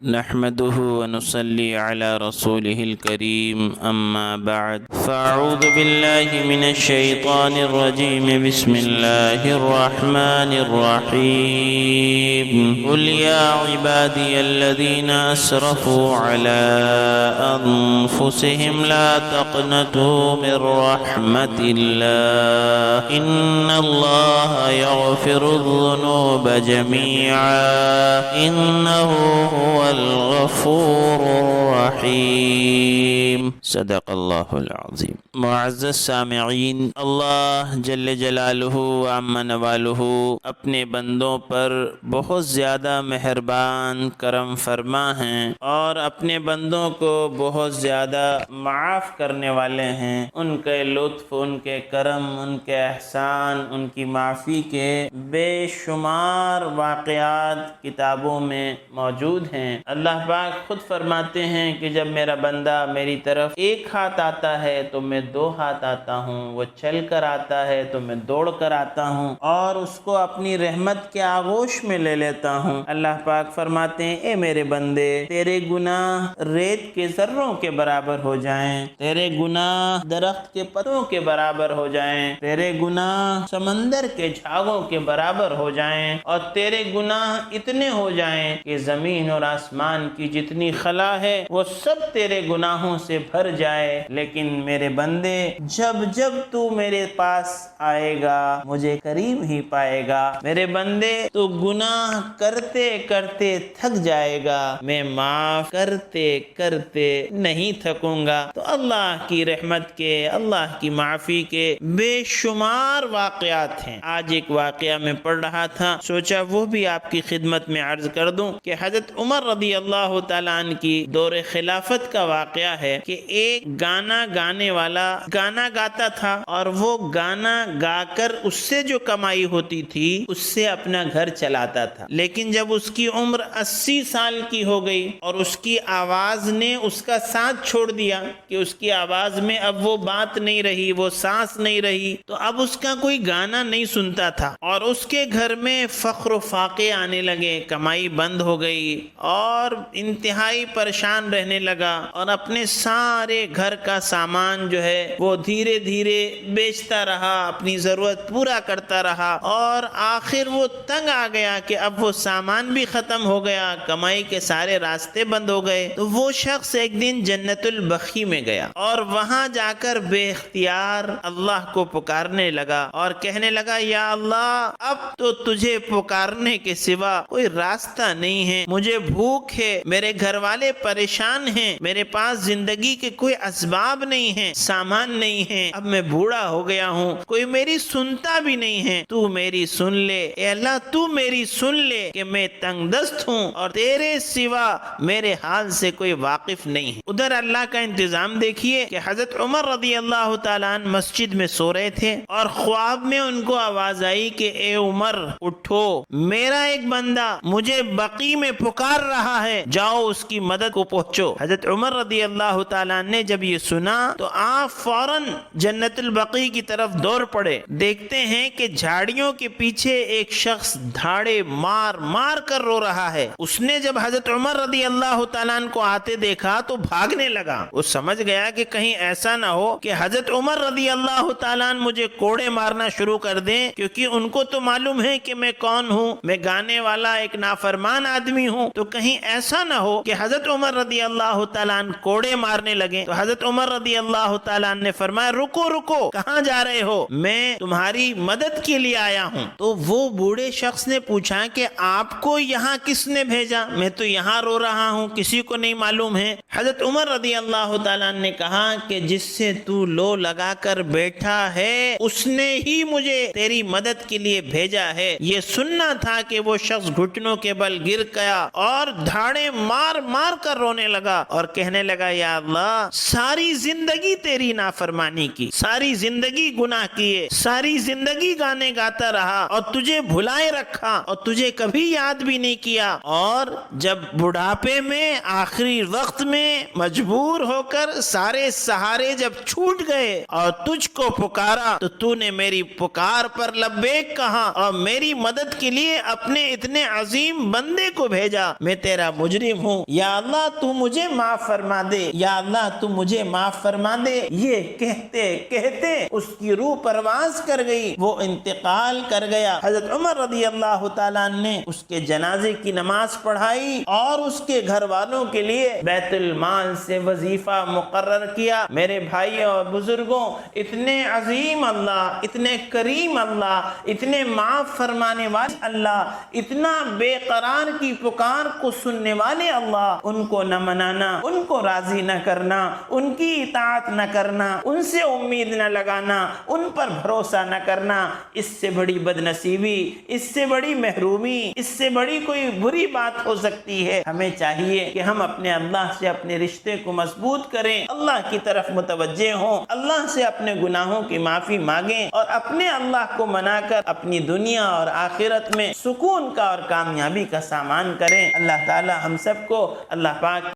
نحمده ونصلي على رسوله الكريم أما بعد فأعوذ بالله من الشيطان الرجيم بسم الله الرحمن الرحيم قل يا عبادي الذين أسرفوا على أنفسهم لا تقنطوا من رحمة الله إن الله يغفر الذنوب جميعا إنه هو الغفور الرحیم صدق اللہ العظیم۔ معزز سامعین، اللہ جل جلالہ و عم نوالہ اپنے بندوں پر بہت زیادہ مہربان کرم فرما ہیں اور اپنے بندوں کو بہت زیادہ معاف کرنے والے ہیں۔ ان کے لطف، ان کے کرم، ان کے احسان، ان کی معافی کے بے شمار واقعات کتابوں میں موجود ہیں۔ اللہ پاک خود فرماتے ہیں کہ جب میرا بندہ میری طرف ایک ہاتھ آتا ہے تو میں دو ہاتھ آتا ہوں، وہ چل کر آتا ہے تو میں دوڑ کر آتا ہوں اور اس کو اپنی رحمت کے آغوش میں لے لیتا ہوں۔ اللہ پاک فرماتے ہیں اے میرے بندے، تیرے گناہ ریت کے ذروں کے برابر ہو جائیں، تیرے گناہ درخت کے پتوں کے برابر ہو جائیں، تیرے گناہ سمندر کے جھاگوں کے برابر ہو جائیں اور تیرے گناہ اتنے ہو جائیں کہ زمین اور آسمان کی جتنی خلا ہے وہ سب تیرے گناہوں سے بھر جائے، لیکن میرے بندے جب جب تو میرے پاس آئے گا مجھے قریب ہی پائے گا۔ میرے بندے تو گناہ کرتے کرتے تھک جائے گا، میں معاف کرتے کرتے نہیں تھکوں گا۔ تو اللہ کی رحمت کے، اللہ کی معافی کے بے شمار واقعات ہیں۔ آج ایک واقعہ میں پڑھ رہا تھا، سوچا وہ بھی آپ کی خدمت میں عرض کر دوں کہ حضرت عمر رضی اللہ تعالیٰ عنہ کی دور خلافت کا واقعہ ہے کہ ایک گانا گانے والا گانا گاتا تھا اور وہ گانا گا کر اس سے جو کمائی ہوتی تھی اس سے اپنا گھر چلاتا تھا، لیکن جب اس کی عمر 80 سال کی ہو گئی اور اس کی آواز نے اس کا ساتھ چھوڑ دیا کہ اس کی آواز میں اب وہ بات نہیں رہی، وہ سانس نہیں رہی، تو اب اس کا کوئی گانا نہیں سنتا تھا اور اس کے گھر میں فقر و فاقے آنے لگے، کمائی بند ہو گئی اور انتہائی پریشان رہنے لگا اور اپنے سارے گھر کا سامان جو ہے وہ دھیرے دھیرے بیچتا رہا، اپنی ضرورت پورا کرتا رہا اور آخر وہ تنگ آ گیا کہ اب وہ سامان بھی ختم ہو گیا، کمائی کے سارے راستے بند ہو گئے۔ تو وہ شخص ایک دن جنت البقیع میں گیا اور وہاں جا کر بے اختیار اللہ کو پکارنے لگا اور کہنے لگا یا اللہ اب تو تجھے پکارنے کے سوا کوئی راستہ نہیں ہے، مجھے بھوک ہے، میرے گھر والے پریشان ہیں، میرے پاس زندگی کے کوئی اسباب نہیں ہیں، سامان نہیں ہے، اب میں بوڑھا ہو گیا ہوں، کوئی میری سنتا بھی نہیں ہے، تو میری سن لے اے اللہ، تو میری سن لے کہ میں تنگ دست ہوں اور تیرے سوا میرے حال سے کوئی واقف نہیں ہے۔ ادھر اللہ کا انتظام دیکھیے کہ حضرت عمر رضی اللہ تعالیٰ عنہ مسجد میں سو رہے تھے اور خواب میں ان کو آواز آئی کہ اے عمر اٹھو، میرا ایک بندہ مجھے بقیع میں پکار رہا ہے، جاؤ اس کی مدد کو پہنچو۔ حضرت عمر رضی اللہ تعالیٰ نے جب یہ سنا تو آپ فوراً جنت البقیع کی طرف دوڑ پڑے۔ دیکھتے ہیں کہ جھاڑیوں کے پیچھے ایک شخص دھاڑے مار مار کر رو رہا ہے۔ اس نے جب حضرت عمر رضی اللہ تعالیٰ کو آتے دیکھا تو بھاگنے لگا۔ وہ سمجھ گیا کہ کہیں ایسا نہ ہو کہ حضرت عمر رضی اللہ تعالیٰ مجھے کوڑے مارنا شروع کر دیں، کیونکہ ان کو تو معلوم ہے کہ میں کون ہوں، میں گانے والا ایک نافرمان آدمی ہوں، تو کہیں ایسا نہ ہو کہ حضرت عمر رضی اللہ تعالیٰ عنہ کوڑے مارنے لگے۔ تو حضرت عمر رضی اللہ تعالیٰ عنہ نے فرمایا رکو رکو، کہاں جا رہے ہو، میں تمہاری مدد کے لیے آیا ہوں۔ تو وہ بوڑھے شخص نے پوچھا کہ آپ کو یہاں کس نے بھیجا، میں تو یہاں رو رہا ہوں، کسی کو نہیں معلوم ہے۔ حضرت عمر رضی اللہ تعالیٰ عنہ نے کہا کہ جس سے تو لو لگا کر بیٹھا ہے اس نے ہی مجھے تیری مدد کے لیے بھیجا ہے۔ یہ سننا تھا کہ وہ شخص گھٹنوں کے بل گر گیا اور دھاڑے مار مار کر رونے لگا اور کہنے لگا یا اللہ اللہ ساری زندگی تیری نافرمانی کی، ساری زندگی گناہ کیے، ساری زندگی گانے گاتا رہا اور تجھے بھلائے رکھا اور تجھے کبھی یاد بھی نہیں کیا، اور جب بڑھاپے میں آخری وقت میں مجبور ہو کر سارے سہارے جب چھوٹ گئے اور تجھ کو پکارا تو نے میری پکار پر لبیک کہا اور میری مدد کے لیے اپنے اتنے عظیم بندے کو بھیجا۔ میں تیرا مجرم ہوں، یا اللہ تو مجھے معاف فرما دے، یا اللہ تو مجھے معاف فرما دے۔ یہ کہتے کہتے اس کی روح پرواز کر گئی، وہ انتقال کر گیا۔ حضرت عمر رضی اللہ تعالیٰ نے اس کے جنازے کی نماز پڑھائی اور اس کے گھر والوں کے لیے بیت المال سے وظیفہ مقرر کیا۔ میرے بھائیوں اور بزرگوں، اتنے عظیم اللہ، اتنے کریم اللہ، اتنے معاف فرمانے والے اللہ، اتنا بے قرار کی پکار کو سننے والے اللہ، ان کو نہ منانا، ان کو راضی نہ کرنا، ان کی اطاعت نہ کرنا، ان سے امید نہ لگانا، ان پر بھروسہ نہ کرنا، اس سے بڑی بدنصیبی، اس سے بڑی محرومی، اس سے بڑی کوئی بری بات ہو سکتی ہے؟ ہمیں چاہیے کہ ہم اپنے اللہ سے اپنے رشتے کو مضبوط کریں، اللہ کی طرف متوجہ ہوں، اللہ سے اپنے گناہوں کی معافی مانگیں اور اپنے اللہ کو منا کر اپنی دنیا اور آخرت میں سکون کا اور کامیابی کا سامان کریں۔ اللہ تعالی ہم سب کو اللہ پاک